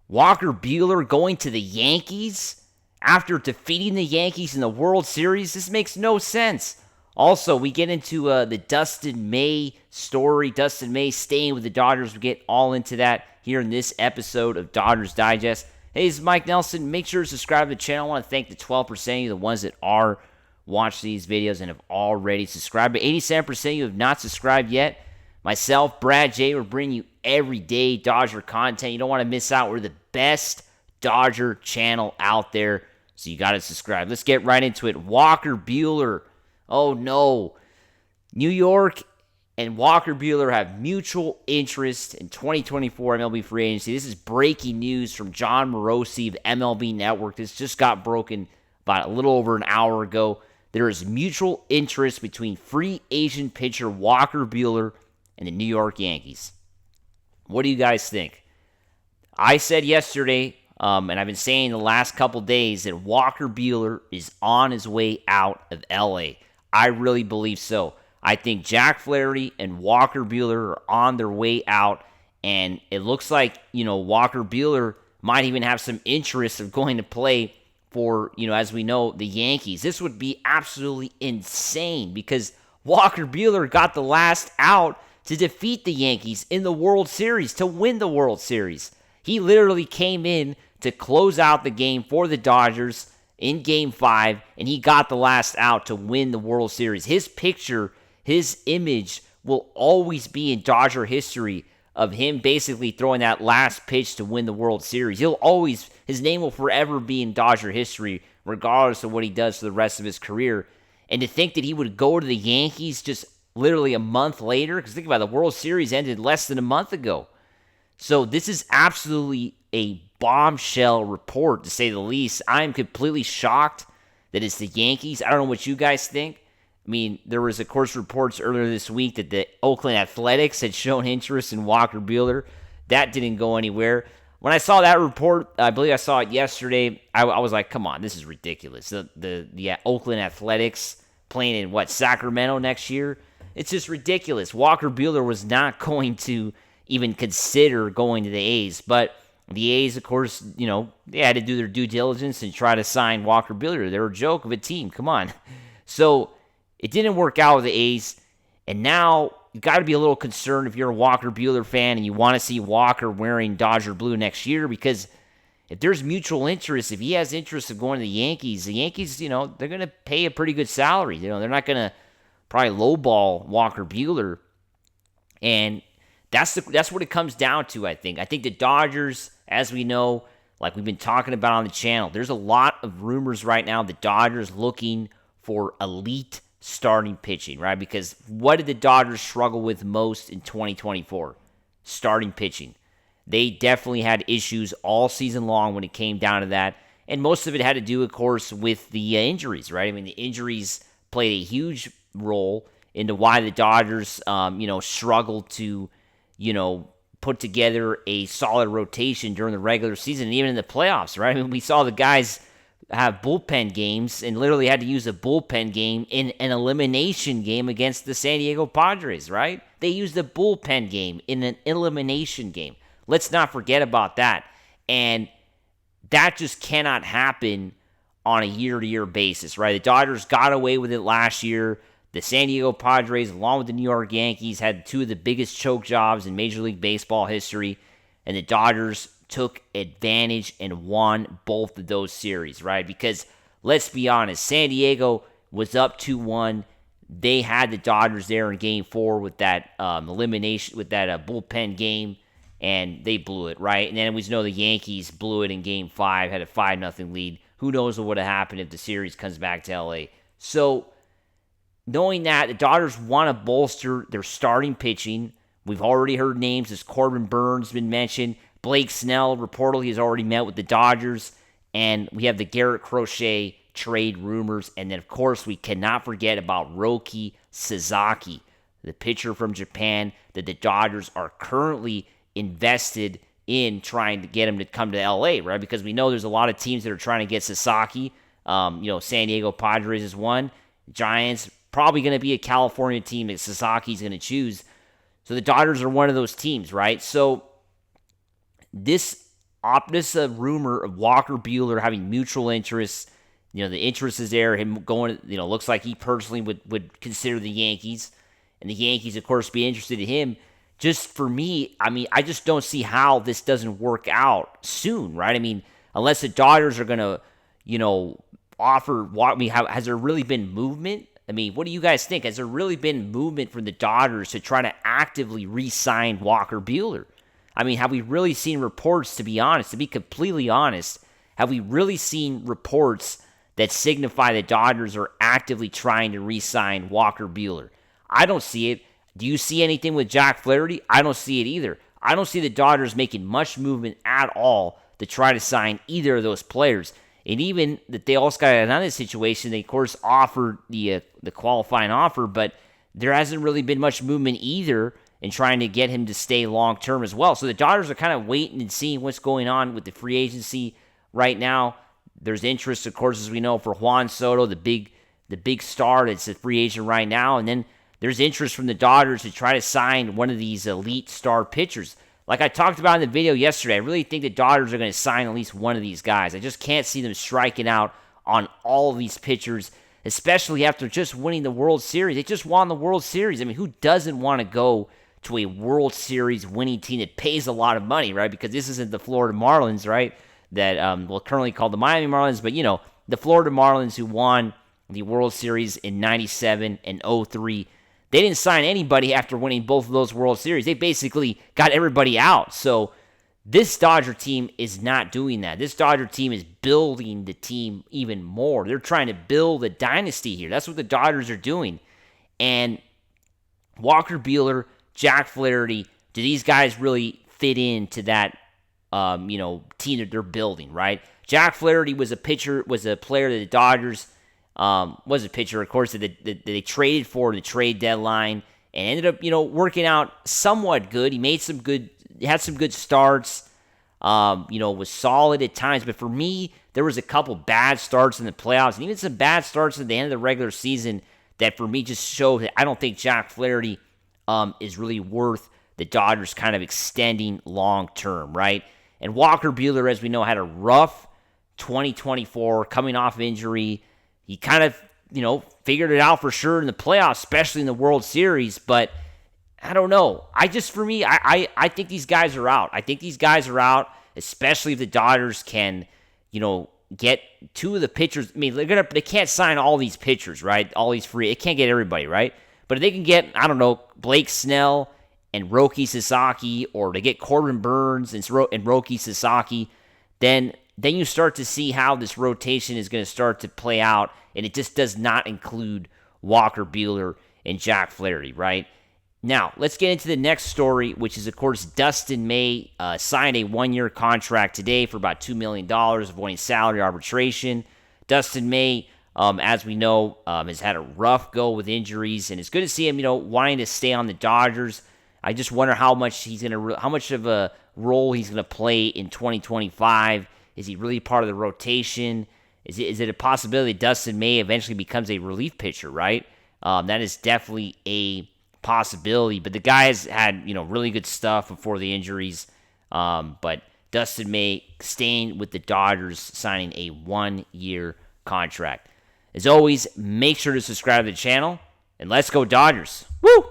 Walker Buehler going to the Yankees after defeating the Yankees in the World Series? This makes no sense. Also, we get into the Dustin May story. Dustin May staying with the Dodgers. We get all into that here in this episode of Dodgers Digest. Hey, this is Mike Nelson. Make sure to subscribe to the channel. I want to thank the 12% of you, the ones that are watching these videos and have already subscribed. But 87% of you have not subscribed yet. Myself, Brad J, we're bringing you everyday Dodger content. You don't want to miss out. We're the best Dodger channel out there, so you got to subscribe. Let's get right into it. Walker Buehler. Oh, no. New York and Walker Buehler have mutual interest in 2024 MLB free agency. This is breaking news from John Morosi of MLB Network. This just got broken about a little over an hour ago. There is mutual interest between free agent pitcher Walker Buehler and the New York Yankees. What do you guys think? I said yesterday, and I've been saying the last couple days, that Walker Buehler is on his way out of LA. I really believe so. I think Jack Flaherty and Walker Buehler are on their way out, and it looks like, Walker Buehler might even have some interest of going to play for, as we know, the Yankees. This would be absolutely insane because Walker Buehler got the last out to defeat the Yankees in the World Series, to win the World Series. He literally came in to close out the game for the Dodgers in Game 5, and he got the last out to win the World Series. His picture, his image will always be in Dodger history of him basically throwing that last pitch to win the World Series. His name will forever be in Dodger history, regardless of what he does for the rest of his career. And to think that he would go to the Yankees just literally a month later, because think about it, the World Series ended less than a month ago. So this is absolutely a bombshell report, to say the least. I am completely shocked that it's the Yankees. I don't know what you guys think. I mean, there was, of course, reports earlier this week that the Oakland Athletics had shown interest in Walker Buehler. That didn't go anywhere. When I saw that report, I believe I saw it yesterday, I was like, come on, this is ridiculous. The Oakland Athletics playing in, Sacramento next year? It's just ridiculous. Walker Buehler was not going to even consider going to the A's, but the A's, of course, they had to do their due diligence and try to sign Walker Buehler. They're a joke of a team. Come on. So it didn't work out with the A's, and now you got to be a little concerned if you're a Walker Buehler fan and you want to see Walker wearing Dodger blue next year, because if there's mutual interest, if he has interest of going to the Yankees, they're going to pay a pretty good salary. They're not going to probably lowball Walker Buehler, and that's what it comes down to, I think. I think the Dodgers, as we know, like we've been talking about on the channel, there's a lot of rumors right now, the Dodgers looking for elite starting pitching, right? Because what did the Dodgers struggle with most in 2024? Starting pitching. They definitely had issues all season long when it came down to that, and most of it had to do, of course, with the injuries, right? I mean, the injuries played a huge role into why the Dodgers, struggled to, put together a solid rotation during the regular season and even in the playoffs, right? I mean, we saw the guys have bullpen games and literally had to use a bullpen game in an elimination game against the San Diego Padres, right? They used a bullpen game in an elimination game. Let's not forget about that. And that just cannot happen on a year-to-year basis, right? The Dodgers got away with it last year. The San Diego Padres, along with the New York Yankees, had two of the biggest choke jobs in Major League Baseball history, and the Dodgers took advantage and won both of those series, right? Because let's be honest, San Diego was up 2-1. They had the Dodgers there in Game 4 with that elimination, with that bullpen game, and they blew it, right? And then we know the Yankees blew it in Game 5, had a 5-0 lead. Who knows what would have happened if the series comes back to LA? So, knowing that, the Dodgers want to bolster their starting pitching. We've already heard names as Corbin Burns been mentioned. Blake Snell reportedly has already met with the Dodgers. And we have the Garrett Crochet trade rumors. And then, of course, we cannot forget about Roki Sasaki, the pitcher from Japan that the Dodgers are currently invested in trying to get him to come to LA, right? Because we know there's a lot of teams that are trying to get Sasaki. San Diego Padres is one. Giants, probably going to be a California team that Sasaki's going to choose. So the Dodgers are one of those teams, right? So this this rumor of Walker Buehler having mutual interests. The interest is there. Him going, looks like he personally would consider the Yankees. And the Yankees, of course, be interested in him. Just for me, I just don't see how this doesn't work out soon, right? Unless the Dodgers are going to, offer, has there really been movement? What do you guys think? Has there really been movement from the Dodgers to try to actively re-sign Walker Buehler? Have we really seen reports, to be completely honest, have we really seen reports that signify the Dodgers are actively trying to re-sign Walker Buehler? I don't see it. Do you see anything with Jack Flaherty? I don't see it either. I don't see the Dodgers making much movement at all to try to sign either of those players. And even the Teoscar Hernandez situation, they, of course, offered the qualifying offer, but there hasn't really been much movement either in trying to get him to stay long-term as well. So the Dodgers are kind of waiting and seeing what's going on with the free agency right now. There's interest, of course, as we know, for Juan Soto, the big star that's a free agent right now. And then there's interest from the Dodgers to try to sign one of these elite star pitchers. Like I talked about in the video yesterday, I really think the Dodgers are going to sign at least one of these guys. I just can't see them striking out on all of these pitchers, especially after just winning the World Series. They just won the World Series. Who doesn't want to go to a World Series winning team that pays a lot of money, right? Because this isn't the Florida Marlins, right? That, currently called the Miami Marlins, but, the Florida Marlins who won the World Series in 97 and 03. They didn't sign anybody after winning both of those World Series. They basically got everybody out. So this Dodger team is not doing that. This Dodger team is building the team even more. They're trying to build a dynasty here. That's what the Dodgers are doing. And Walker Buehler, Jack Flaherty, do these guys really fit into that team that they're building, right? Jack Flaherty was a player that the Dodgers was a pitcher, of course, that they traded for the trade deadline and ended up, working out somewhat good. He had some good starts, was solid at times. But for me, there was a couple bad starts in the playoffs and even some bad starts at the end of the regular season that for me just showed that I don't think Jack Flaherty is really worth the Dodgers kind of extending long term, right? And Walker Buehler, as we know, had a rough 2024 coming off injury. He kind of, figured it out for sure in the playoffs, especially in the World Series. But I don't know. I think these guys are out. I think these guys are out, especially if the Dodgers can, get two of the pitchers. They can't sign all these pitchers, right? All these free. They can't get everybody, right? But if they can get, Blake Snell and Roki Sasaki, or they get Corbin Burns and Roki Sasaki, then you start to see how this rotation is going to start to play out, and it just does not include Walker Buehler and Jack Flaherty, right? Now, let's get into the next story, which is, of course, Dustin May signed a one-year contract today for about $2 million, avoiding salary arbitration. Dustin May, as we know, has had a rough go with injuries, and it's good to see him, wanting to stay on the Dodgers. I just wonder how much of a role he's going to play in 2025. Is he really part of the rotation? Is it a possibility Dustin May eventually becomes a relief pitcher, right? That is definitely a possibility. But the guy has had, really good stuff before the injuries. But Dustin May staying with the Dodgers, signing a one-year contract. As always, make sure to subscribe to the channel, and let's go Dodgers. Woo!